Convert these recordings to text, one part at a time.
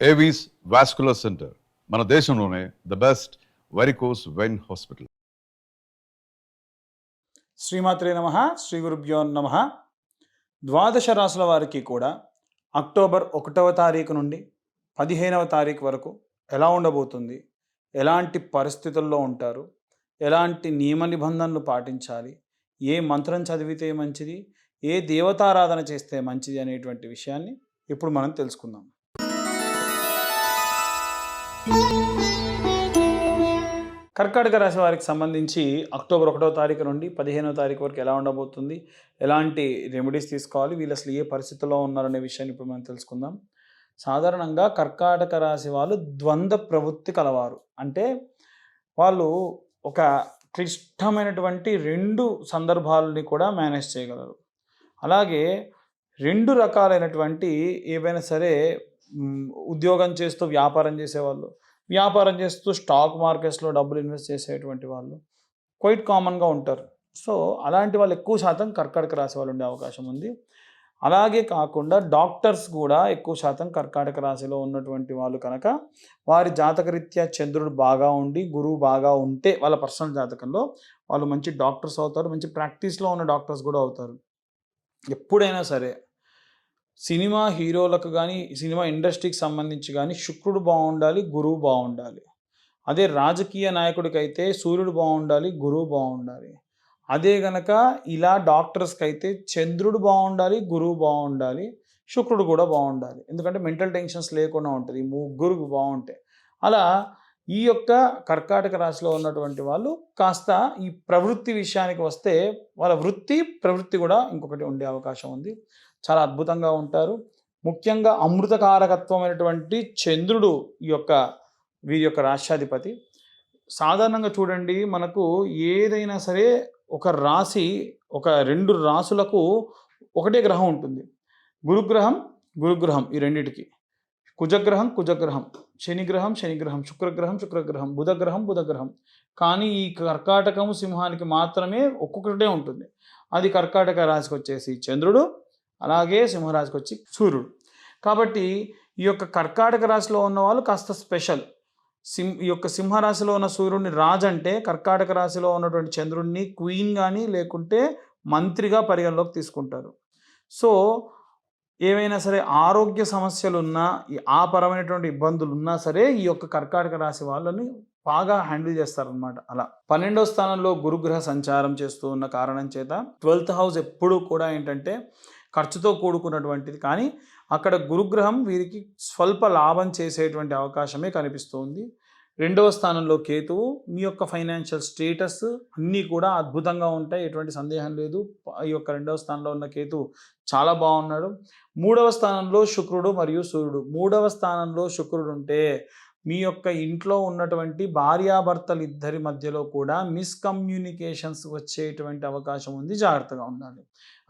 Avis vascular centre మన దేశంలోనే the best varicose vein hospital. శ్రీమాత్రే నమః, శ్రీ గురుభ్యో నమః. ద్వాదశ రాశుల వారికి కూడా అక్టోబర్ 1వ తారీఖు నుండి 15వ తారీఖు వరకు ఎలా ఉండబోతుంది, ఎలాంటి పరిస్థితుల్లో ఉంటారు, ఎలాంటి నియమ నిబంధనలు పాటించాలి, ఏ మంత్రం చదివితే మంచిది, ఏ దేవతారాధన చేస్తే మంచిది అనేటువంటి విషయాన్ని ఇప్పుడు మనం తెలుసుకుందాం. కర్కాటక రాశి వారికి సంబంధించి అక్టోబర్ 1వ తారీఖు నుండి 15వ తారీఖు వరకు ఎలా ఉండబోతుంది, ఎలాంటి రెమెడీస్ తీసుకోవాలి, వీళ్ళు అసలు ఏ పరిస్థితుల్లో ఉన్నారనే విషయాన్ని ఇప్పుడు మనం తెలుసుకుందాం. సాధారణంగా కర్కాటక రాశి వాళ్ళు ద్వంద్వ ప్రవృత్తి కలవారు. అంటే వాళ్ళు ఒక క్లిష్టమైనటువంటి రెండు సందర్భాలని కూడా మేనేజ్ చేయగలరు. అలాగే రెండు రకాలైనటువంటి ఏవైనా సరే ఉద్యోగం చేస్తూ వ్యాపారం చేసేవాళ్ళు, వ్యాపారం చేస్తూ స్టాక్ మార్కెట్స్లో డబ్బులు ఇన్వెస్ట్ చేసేటువంటి వాళ్ళు క్వైట్ కామన్గా ఉంటారు. సో అలాంటి వాళ్ళు ఎక్కువ శాతం కర్కాటక రాశి వాళ్ళు ఉండే అవకాశం ఉంది. అలాగే కాకుండా డాక్టర్స్ కూడా ఎక్కువ శాతం కర్కాటక రాశిలో ఉన్నటువంటి వాళ్ళు కనుక వారి జాతకరీత్యా చంద్రుడు బాగా ఉండి గురువు బాగా ఉంటే వాళ్ళ పర్సనల్ జాతకంలో వాళ్ళు మంచి డాక్టర్స్ అవుతారు, మంచి ప్రాక్టీస్లో ఉన్న డాక్టర్స్ కూడా అవుతారు. ఎప్పుడైనా సరే సినిమా హీరోలకు కానీ సినిమా ఇండస్ట్రీకి సంబంధించి కానీ శుక్రుడు బాగుండాలి, గురువు బాగుండాలి. అదే రాజకీయ నాయకుడికి అయితే సూర్యుడు బాగుండాలి, గురువు బాగుండాలి. అదే గనక ఇలా డాక్టర్స్కి అయితే చంద్రుడు బాగుండాలి, గురువు బాగుండాలి, శుక్రుడు కూడా బాగుండాలి. ఎందుకంటే మెంటల్ టెన్షన్స్ లేకుండా ఉంటుంది ఈ ముగ్గురు బాగుంటే. అలా ఈ యొక్క కర్కాటక రాశిలో ఉన్నటువంటి వాళ్ళు కాస్త ఈ ప్రవృత్తి విషయానికి వస్తే వాళ్ళ వృత్తి ప్రవృత్తి కూడా ఇంకొకటి ఉండే అవకాశం ఉంది. చాలా అద్భుతంగా ఉంటారు. ముఖ్యంగా అమృతకారకత్వమైనటువంటి చంద్రుడు వీరి యొక్క రాష్ట్రాధిపతి. సాధారణంగా చూడండి, మనకు ఏదైనా సరే ఒక రాశి, ఒక రెండు రాసులకు ఒకటే గ్రహం ఉంటుంది. గురుగ్రహం ఈ రెండిటికి, కుజగ్రహం, శనిగ్రహం, శుక్రగ్రహం, బుధగ్రహం. కానీ ఈ కర్కాటకము సింహానికి మాత్రమే ఒక్కొక్కటే ఉంటుంది. అది కర్కాటక రాశికి వచ్చేసి చంద్రుడు, అలాగే సింహరాశికి వచ్చి సూర్యుడు. కాబట్టి ఈ యొక్క కర్కాటక రాశిలో ఉన్న వాళ్ళు కాస్త స్పెషల్. ఈ యొక్క సింహరాశిలో ఉన్న సూర్యుడిని రాజు అంటే, కర్కాటక రాశిలో ఉన్నటువంటి చంద్రుడిని క్వీన్ కానీ లేకుంటే మంత్రిగా పరిగణలోకి తీసుకుంటారు. సో ఏవైనా సరే ఆరోగ్య సమస్యలు ఉన్నా, ఆ పరమైనటువంటి ఇబ్బందులు ఉన్నా సరే ఈ యొక్క కర్కాటక రాశి వాళ్ళని బాగా హ్యాండిల్ చేస్తారనమాట. అలా 12వ స్థానంలో గురుగ్రహ సంచారం చేస్తూ ఉన్న కారణం చేత 12th హౌస్ ఎప్పుడూ కూడా ఏంటంటే ఖర్చుతో కూడుకున్నటువంటిది. కానీ అక్కడ గురుగ్రహం వీరికి స్వల్ప లాభం చేసేటువంటి అవకాశమే కనిపిస్తుంది. 2వ స్థానంలో కేతువు, మీ యొక్క ఫైనాన్షియల్ స్టేటస్ అన్నీ కూడా అద్భుతంగా ఉంటాయి, ఎటువంటి సందేహం లేదు. ఈ యొక్క 2వ స్థానంలో ఉన్న కేతువు చాలా బాగున్నాడు. 3వ స్థానంలో శుక్రుడు మరియు సూర్యుడు. 3వ స్థానంలో శుక్రుడు ఉంటే మీ యొక్క ఇంట్లో ఉన్నటువంటి భార్యాభర్తలు ఇద్దరి మధ్యలో కూడా మిస్కమ్యూనికేషన్స్ వచ్చేటువంటి అవకాశం ఉంది, జాగ్రత్తగా ఉండాలి.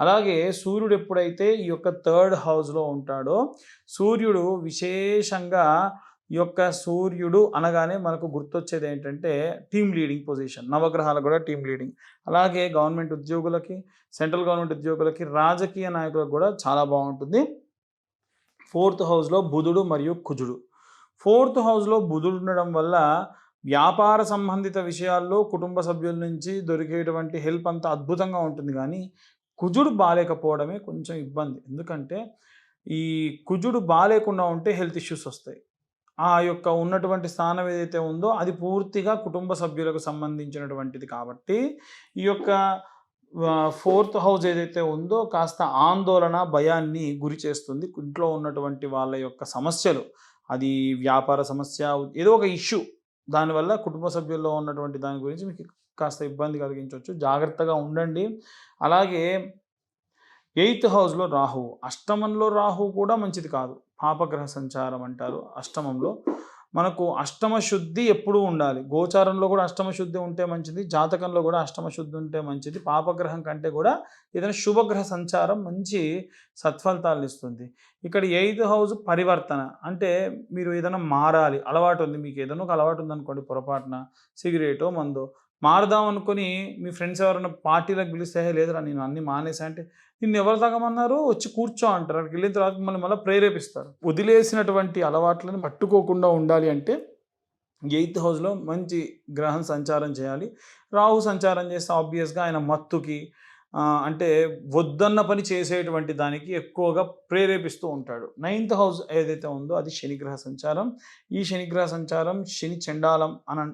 అలాగే సూర్యుడు ఎప్పుడైతే ఈ యొక్క 3rd హౌస్లో ఉంటాడో, సూర్యుడు విశేషంగా ఈ యొక్క సూర్యుడు అనగానే మనకు గుర్తొచ్చేది ఏంటంటే టీమ్ లీడింగ్ పొజిషన్. నవగ్రహాలకు కూడా టీమ్ లీడింగ్. అలాగే గవర్నమెంట్ ఉద్యోగులకి, సెంట్రల్ గవర్నమెంట్ ఉద్యోగులకి, రాజకీయ నాయకులకు కూడా చాలా బాగుంటుంది. 4th హౌస్లో బుధుడు మరియు కుజుడు. 4th హౌస్లో బుధుడు ఉండడం వల్ల వ్యాపార సంబంధిత విషయాల్లో కుటుంబ సభ్యుల నుంచి దొరికేటువంటి హెల్ప్ అంతా అద్భుతంగా ఉంటుంది. కానీ కుజుడు బాలేకపోవడమే కొంచెం ఇబ్బంది. ఎందుకంటే ఈ కుజుడు బాలేకుండా ఉంటే హెల్త్ ఇష్యూస్ వస్తాయి. ఆ యొక్క ఉన్నటువంటి స్థానం ఏదైతే ఉందో అది పూర్తిగా కుటుంబ సభ్యులకు సంబంధించినటువంటిది. కాబట్టి ఈ యొక్క 4th హౌస్ ఏదైతే ఉందో కాస్త ఆందోళన, భయాన్ని గురి చేస్తుంది. ఇంట్లో ఉన్నటువంటి వాళ్ళ యొక్క సమస్యలు, అది వ్యాపార సమస్య, ఏదో ఒక ఇష్యూ, దానివల్ల కుటుంబ సభ్యుల్లో ఉన్నటువంటి దాని గురించి మీకు కాస్త ఇబ్బంది కలిగించవచ్చు. జాగ్రత్తగా ఉండండి. అలాగే 8th హౌస్లో రాహువు. అష్టమంలో రాహువు కూడా మంచిది కాదు, పాపగ్రహ సంచారం అంటారు. అష్టమంలో మనకు అష్టమ శుద్ధి ఎప్పుడూ ఉండాలి. గోచారంలో కూడా అష్టమ శుద్ధి ఉంటే మంచిది, జాతకంలో కూడా అష్టమ శుద్ధి ఉంటే మంచిది. పాపగ్రహం కంటే కూడా ఏదైనా శుభగ్రహ సంచారం మంచి సత్ఫలితాలు ఇస్తుంది. ఇక్కడ 8th హౌస్ పరివర్తన అంటే మీరు ఏదైనా మారాలి, అలవాటు ఉంది, మీకు ఏదైనా ఒక అలవాటు ఉందనుకోండి, పొరపాటున సిగరెటో మందో మారదాం అనుకుని మీ ఫ్రెండ్స్ ఎవరైనా పార్టీలకు పిలిస్తే "హే, లేదురా నేను అన్ని మానేసా" అంటే నిన్ను ఎవరు తాగమన్నారు, వచ్చి కూర్చో అంటారు. అక్కడికి వెళ్ళిన తర్వాత మళ్ళీ ప్రేరేపిస్తారు. వదిలేసినటువంటి అలవాట్లను పట్టుకోకుండా ఉండాలి అంటే 8th హౌస్లో మంచి గ్రహం సంచారం చేయాలి. రాహు సంచారం చేస్తే ఆబ్వియస్గా ఆయన మత్తుకి అంటే వద్దన్న పని చేసేటువంటి దానికి ఎక్కువగా ప్రేరేపిస్తూ ఉంటాడు. 9th హౌస్ ఏదైతే ఉందో అది శనిగ్రహ సంచారం. ఈ శనిగ్రహ సంచారం శని చండాలం అని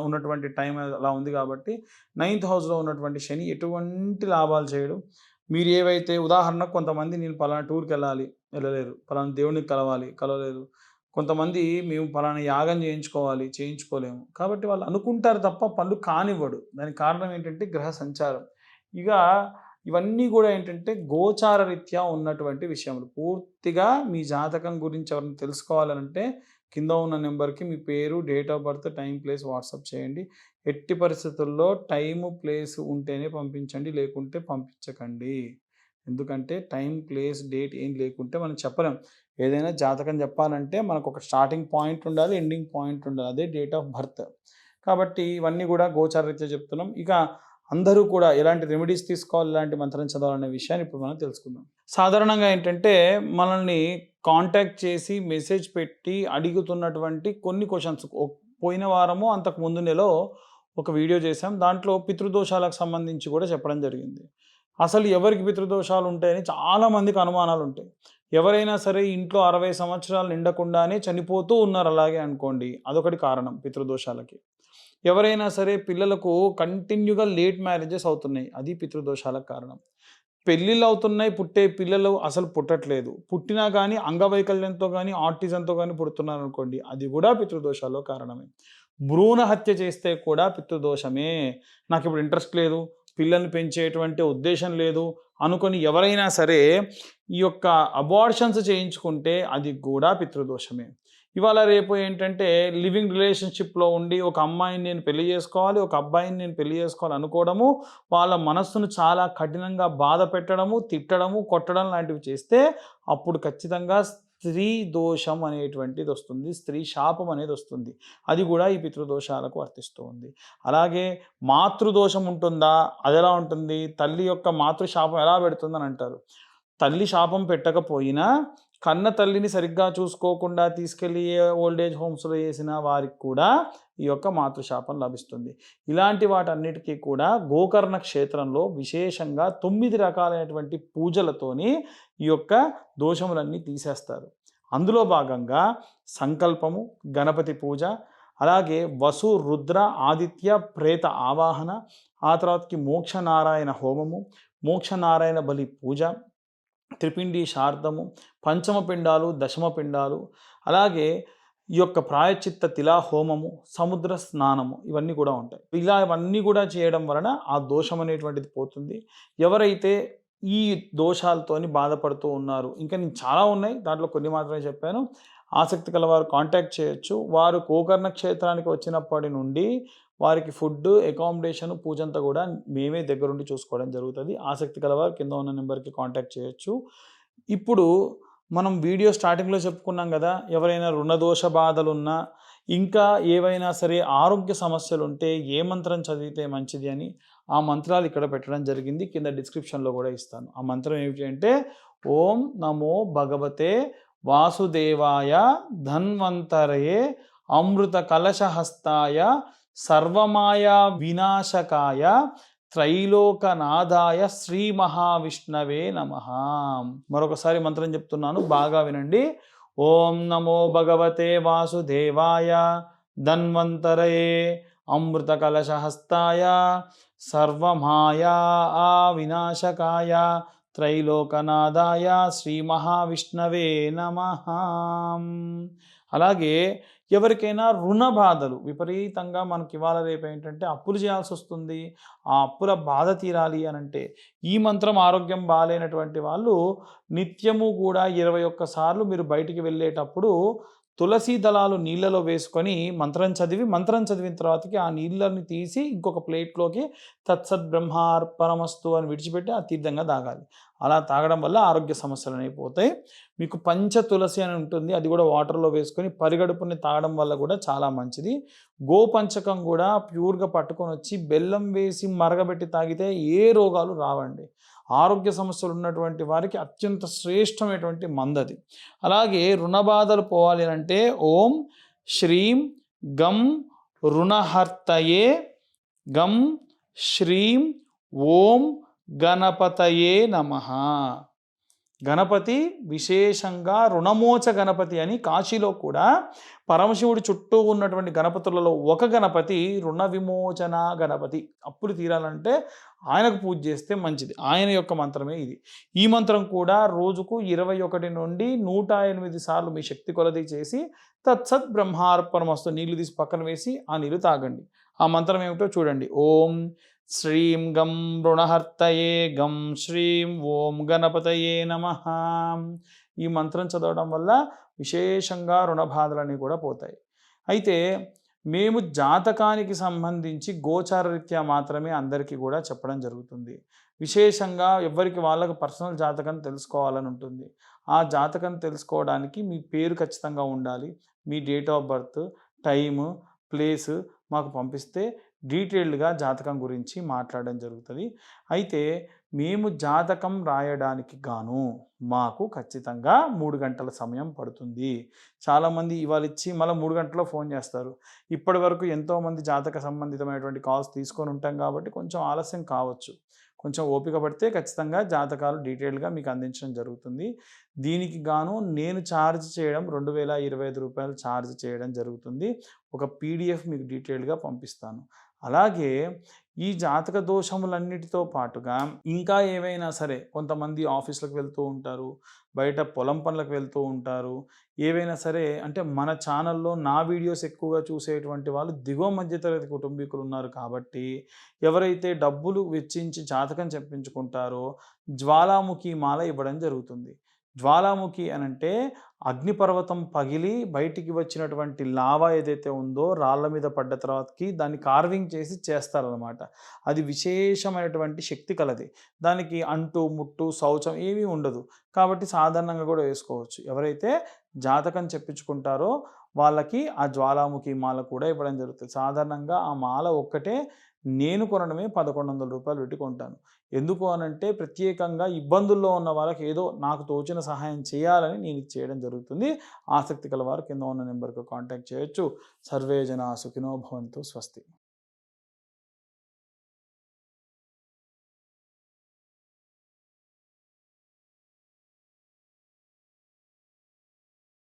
ఉన్నటువంటి టైం అలా ఉంది కాబట్టి 9th హౌస్లో ఉన్నటువంటి శని ఎటువంటి లాభాలు చేయడు. మీరు ఏవైతే ఉదాహరణకు కొంతమంది నేను పలానా టూర్కి వెళ్ళలేరు, పలానా దేవుడిని కలవలేరు. కొంతమంది మేము పలానా యాగం చేయించుకోలేము. కాబట్టి వాళ్ళు అనుకుంటారు తప్ప పనులు కానివ్వడు. దానికి కారణం ఏంటంటే గ్రహ సంచారం. ఇక ఇవన్నీ కూడా ఏంటంటే గోచార రీత్యా ఉన్నటువంటి విషయములు. పూర్తిగా మీ జాతకం గురించి ఎవరైనా తెలుసుకోవాలంటే కింద ఉన్న నెంబర్కి మీ పేరు, date of birth, time, place WhatsApp చేయండి. ఎట్టి పరిస్థితుల్లో టైము, ప్లేస్ ఉంటేనే పంపించండి, లేకుంటే పంపించకండి. ఎందుకంటే టైం, ప్లేస్, డేట్ ఏం లేకుంటే మనం చెప్పలేం. ఏదైనా జాతకం చెప్పాలంటే మనకు ఒక స్టార్టింగ్ పాయింట్ ఉండాలి, ఎండింగ్ పాయింట్ ఉండాలి. అదే డేట్ ఆఫ్ బర్త్. కాబట్టి ఇవన్నీ కూడా గోచారరీత్యా చెప్తున్నాం. ఇక అందరూ కూడా ఎలాంటి రెమెడీస్ తీసుకోవాలి, ఎలాంటి మంత్రం చదవాలనే విషయాన్ని ఇప్పుడు మనం తెలుసుకుందాం. సాధారణంగా ఏంటంటే మనల్ని కాంటాక్ట్ చేసి మెసేజ్ పెట్టి అడుగుతున్నటువంటి కొన్ని క్వశ్చన్స్, పోయిన వారము అంతకు ముందు నెలలో ఒక వీడియో చేశాం. దాంట్లో పితృదోషాలకు సంబంధించి కూడా చెప్పడం జరిగింది. అసలు ఎవరికి పితృదోషాలు ఉంటాయని చాలామందికి అనుమానాలు ఉంటాయి. ఎవరైనా సరే ఇంట్లో 60 సంవత్సరాలు నిండకుండానే చనిపోతూ ఉన్నారు అలాగే అనుకోండి, అదొకటి కారణం పితృదోషాలకి. ఎవరైనా సరే పిల్లలకు కంటిన్యూగా లేట్ మ్యారేజెస్ అవుతున్నాయి, అది పితృదోషాలకు కారణం. పెళ్ళిళ్ళు అవుతున్నాయి, పుట్టే పిల్లలు అసలు పుట్టట్లేదు. పుట్టినా కానీ అంగవైకల్యంతో కానీ ఆటిజంతో కానీ పుడుతున్నారు అనుకోండి, అది కూడా పితృదోషాల్లో కారణమే. భ్రూణ హత్య చేస్తే కూడా పితృదోషమే. నాకు ఇప్పుడు ఇంట్రెస్ట్ లేదు, పిల్లల్ని పెంచేటువంటి ఉద్దేశం లేదు అనుకొని ఎవరైనా సరే ఈ యొక్క అబార్షన్స్ చేయించుకుంటే అది కూడా పితృదోషమే. ఇవాళ రేపు ఏంటంటే లివింగ్ రిలేషన్షిప్లో ఉండి ఒక అమ్మాయిని నేను పెళ్లి చేసుకోవాలి, ఒక అబ్బాయిని నేను పెళ్లి చేసుకోవాలి అనుకోవడము, వాళ్ళ మనస్సును చాలా కఠినంగా బాధ పెట్టడము, తిట్టడము, కొట్టడం లాంటివి చేస్తే అప్పుడు ఖచ్చితంగా స్త్రీ దోషం అనేటువంటిది వస్తుంది, స్త్రీ శాపం అనేది వస్తుంది. అది కూడా ఈ పితృదోషాలకు వర్తిస్తూ ఉంది. అలాగే మాతృదోషం ఉంటుందా? అది ఎలా ఉంటుంది? తల్లి యొక్క మాతృశాపం ఎలా పెడుతుందని అంటారు. తల్లి శాపం పెట్టకపోయినా కన్న తల్లిని సరిగ్గా చూసుకోకుండా తీసుకెళ్ళి ఓల్డేజ్ హోమ్స్లో వేసిన వారికి కూడా ఈ యొక్క మాతృశాపం లభిస్తుంది. ఇలాంటి వాటన్నిటికీ కూడా గోకర్ణ క్షేత్రంలో విశేషంగా 9 రకాలైనటువంటి పూజలతోని ఈ యొక్క దోషములన్నీ తీసేస్తారు. అందులో భాగంగా సంకల్పము, గణపతి పూజ, అలాగే వసు, రుద్ర, ఆదిత్య, ప్రేత ఆవాహన, ఆ తర్వాతకి మోక్షనారాయణ హోమము, మోక్షనారాయణ బలి పూజ, త్రిపిండి శార్దము, పంచమ పిండాలు, దశమ పిండాలు, అలాగే ఈ యొక్క ప్రాయశ్చిత్త తిలా హోమము, సముద్ర స్నానము, ఇవన్నీ కూడా ఉంటాయి. ఇవన్నీ కూడా చేయడం వలన ఆ దోషం అనేటువంటిది పోతుంది. ఎవరైతే ఈ దోషాలతోని బాధపడుతూ ఉన్నారు, ఇంకా నేను చాలా ఉన్నాయి, దాంట్లో కొన్ని మాత్రమే చెప్పాను. ఆసక్తి కల వారు కాంటాక్ట్ చేయొచ్చు. వారు గోకర్ణ క్షేత్రానికి వచ్చినప్పటి నుండి వారికి ఫుడ్, అకామిడేషన్, పూజంతా కూడా మేమే దగ్గరుండి చూసుకోవడం జరుగుతుంది. ఆసక్తి కలవారు కింద ఉన్న నెంబర్కి కాంటాక్ట్ చేయొచ్చు. ఇప్పుడు మనం వీడియో స్టార్టింగ్లో చెప్పుకున్నాం కదా, ఎవరైనా రుణదోష బాధలున్నా, ఇంకా ఏవైనా సరే ఆరోగ్య సమస్యలు ఉంటే ఏ మంత్రం చదివితే మంచిది అని ఆ మంత్రాలు ఇక్కడ పెట్టడం జరిగింది. కింద డిస్క్రిప్షన్లో కూడా ఇస్తాను. ఆ మంత్రం ఏమిటి అంటే ఓం నమో భగవతే వాసుదేవాయ ధన్వంతరయే అమృత కలశహస్తాయ సర్వమాయా వినాశకాయ త్రైలోకనాథాయ శ్రీ మహావిష్ణవే నమః. మరొకసారి మంత్రం చెప్తున్నాను, బాగా వినండి. ఓం నమో భగవతే వాసుదేవాయ ధన్వంతరయే అమృత కలశహస్తాయ సర్వమాయా వినాశకాయ త్రైలోకనాథాయ శ్రీ మహావిష్ణవే నమః. అలాగే ఎవరికైనా రుణ బాధలు విపరీతంగా మనకి ఇవాళ రేపు ఏంటంటే అప్పులు చేయాల్సి వస్తుంది, ఆ అప్పుల బాధ తీరాలి అని అంటే ఈ మంత్రం ఆరోగ్యం బాగాలేనటువంటి వాళ్ళు నిత్యము కూడా 21 సార్లు మీరు బయటికి వెళ్ళేటప్పుడు తులసి దళాలు నీళ్ళలో వేసుకొని మంత్రం చదివిన తర్వాతకి ఆ నీళ్ళని తీసి ఇంకొక ప్లేట్లోకి తత్సత్ బ్రహ్మార్పణమస్తు అని విడిచిపెట్టి ఆ తీర్థంగా తాగాలి. అలా తాగడం వల్ల ఆరోగ్య సమస్యలు అనేవి పోతాయి. మీకు పంచ తులసి అని ఉంటుంది, అది కూడా వాటర్లో వేసుకొని పరిగడుపుని తాగడం వల్ల కూడా చాలా మంచిది. గోపంచకం కూడా ప్యూర్గా పట్టుకొని వచ్చి బెల్లం వేసి మరగబెట్టి తాగితే ఏ రోగాలు రావండి. ఆరోగ్య సమస్యలు ఉన్నటువంటి వారికి అత్యంత శ్రేష్టమైనటువంటి మందది. అలాగే రుణ బాధలు పోవాలి అంటే ఓం శ్రీం గం రుణహర్తయే గం శ్రీం ఓం గణపతయే నమః. గణపతి విశేషంగా రుణమోచ గణపతి అని కాశీలో కూడా పరమశివుడి చుట్టూ ఉన్నటువంటి గణపతులలో ఒక గణపతి రుణ విమోచన గణపతి. అప్పులు తీరాలంటే ఆయనకు పూజ చేస్తే మంచిది. ఆయన యొక్క మంత్రమే ఇది. ఈ మంత్రం కూడా రోజుకు 21 నుండి 108 సార్లు మీ శక్తి కొలది చేసి తత్సత్ బ్రహ్మార్పణమస్తు నీళ్లు తీసి పక్కన వేసి ఆ నీళ్లు తాగండి. ఆ మంత్రం ఏమిటో చూడండి. ఓం శ్రీం గం రుణహర్తయే గం శ్రీం ఓం గణపతయే నమః. ఈ మంత్రం చదవడం వల్ల విశేషంగా రుణ బాధలన్నీ కూడా పోతాయి. అయితే మేము జాతకానికి సంబంధించి గోచార రీత్యా మాత్రమే అందరికీ కూడా చెప్పడం జరుగుతుంది. విశేషంగా ఎవరికి వాళ్ళకు పర్సనల్ జాతకం తెలుసుకోవాలని ఉంటుంది. ఆ జాతకం తెలుసుకోవడానికి మీ పేరు ఖచ్చితంగా ఉండాలి. మీ date of birth, time, place మాకు పంపిస్తే డీటెయిల్డ్గా జాతకం గురించి మాట్లాడడం జరుగుతుంది. అయితే మేము జాతకం రాయడానికి గాను మాకు ఖచ్చితంగా 3 గంటల సమయం పడుతుంది. చాలామంది ఇవాళ ఇచ్చి మళ్ళీ 3 గంటల్లో ఫోన్ చేస్తారు. ఇప్పటి వరకు ఎంతోమంది జాతక సంబంధితమైనటువంటి కాల్స్ తీసుకొని ఉంటాం కాబట్టి కొంచెం ఆలస్యం కావచ్చు. కొంచెం ఓపిక పడితే ఖచ్చితంగా జాతకాలు డీటెయిల్డ్గా మీకు అందించడం జరుగుతుంది. దీనికి గాను నేను ఛార్జ్ చేయడం ₹2025 ఛార్జ్ చేయడం జరుగుతుంది. ఒక పీడిఎఫ్ మీకు డీటెయిల్డ్గా పంపిస్తాను. అలాగే ఈ జాతక దోషములన్నిటితో పాటుగా ఇంకా ఏవైనా సరే కొంతమంది ఆఫీసులకు వెళ్తూ ఉంటారు, బయట పొలం పనులకు వెళ్తూ ఉంటారు. ఏవైనా సరే అంటే మన ఛానల్లో నా వీడియోస్ ఎక్కువగా చూసేటువంటి వాళ్ళు దిగువ మధ్యతరగతి కుటుంబీకులు ఉన్నారు కాబట్టి ఎవరైతే డబ్బులు వెచ్చించి జాతకం చెప్పించుకుంటారో జ్వాలాముఖి మాల ఇవ్వడం జరుగుతుంది. జ్వాలాముఖి అనంటే అగ్నిపర్వతం పగిలి బయటికి వచ్చినటువంటి లావా ఏదైతే ఉందో రాళ్ళ మీద పడ్డ తర్వాతకి దాన్ని కార్వింగ్ చేసి చేస్తారనమాట. అది విశేషమైనటువంటి శక్తి కలది. దానికి అంటు ముట్టు శౌచం ఏమీ ఉండదు కాబట్టి సాధారణంగా కూడా వేసుకోవచ్చు. ఎవరైతే జాతకం చెప్పించుకుంటారో వాళ్ళకి ఆ జ్వాలాముఖి మాల కూడా ఇవ్వడం జరుగుతుంది. సాధారణంగా ఆ మాల ఒక్కటే నేను కొనడమే ₹1100 పెట్టి కొంటాను. ఎందుకు అనంటే ప్రత్యేకంగా ఇబ్బందుల్లో ఉన్న వాళ్ళకి ఏదో నాకు తోచిన సహాయం చేయాలని నేను ఇది చేయడం జరుగుతుంది. ఆసక్తి కల వారు కింద ఉన్న నెంబర్కి కాంటాక్ట్ చేయొచ్చు. సర్వే జనా సుఖినో భవంతు. స్వస్తి.